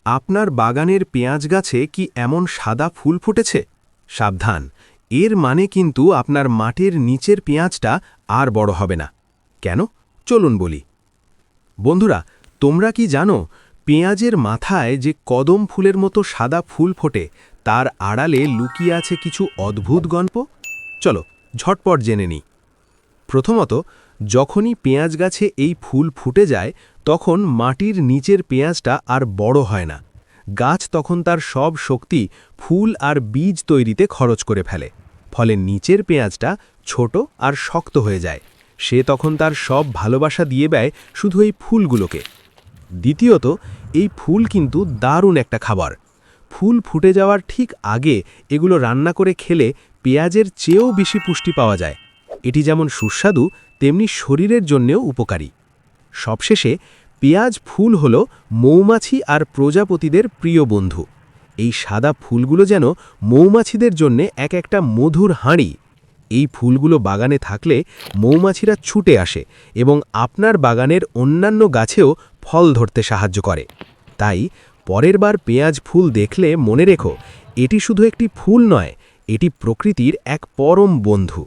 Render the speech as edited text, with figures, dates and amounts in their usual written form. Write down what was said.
আপনার বাগানের পেঁয়াজ গাছে কি এমন সাদা ফুল ফুটেছে? সাবধান, এর মানে কিন্তু আপনার মাটির নিচের পেঁয়াজটা আর বড় হবে না। কেন? চলুন বলি। বন্ধুরা, তোমরা কি জানো পেঁয়াজের মাথায় যে কদম ফুলের মতো সাদা ফুল ফোটে তার আড়ালে লুকিয়ে আছে কিছু অদ্ভুত গল্প? চলো ঝটপট জেনে নিই। প্রথমত, যখনই পেঁয়াজ গাছে এই ফুল ফুটে যায় তখন মাটির নিচের পেঁয়াজটা আর বড় হয় না। গাছ তখন তার সব শক্তি ফুল আর বীজ তৈরিতে খরচ করে ফেলে। ফলে নিচের পেঁয়াজটা ছোট আর শক্ত হয়ে যায়। সে তখন তার সব ভালোবাসা দিয়ে দেয় শুধু এই ফুলগুলোকে। দ্বিতীয়ত, এই ফুল কিন্তু দারুণ একটা খাবার। ফুল ফুটে যাওয়ার ঠিক আগে এগুলো রান্না করে খেলে পেঁয়াজের চেয়েও বেশি পুষ্টি পাওয়া যায়। এটি যেমন সুস্বাদু তেমনি শরীরের জন্যেও উপকারী। সবশেষে, পেঁয়াজ ফুল হল মৌমাছি আর প্রজাপতিদের প্রিয় বন্ধু। এই সাদা ফুলগুলো যেন মৌমাছিদের জন্যে এক একটা মধুর হাঁড়ি। এই ফুলগুলো বাগানে থাকলে মৌমাছিরা ছুটে আসে এবং আপনার বাগানের অন্যান্য গাছেও ফল ধরতে সাহায্য করে। তাই পরের বার পেঁয়াজ ফুল দেখলে মনে রেখো, এটি শুধু একটি ফুল নয়, এটি প্রকৃতির এক পরম বন্ধু।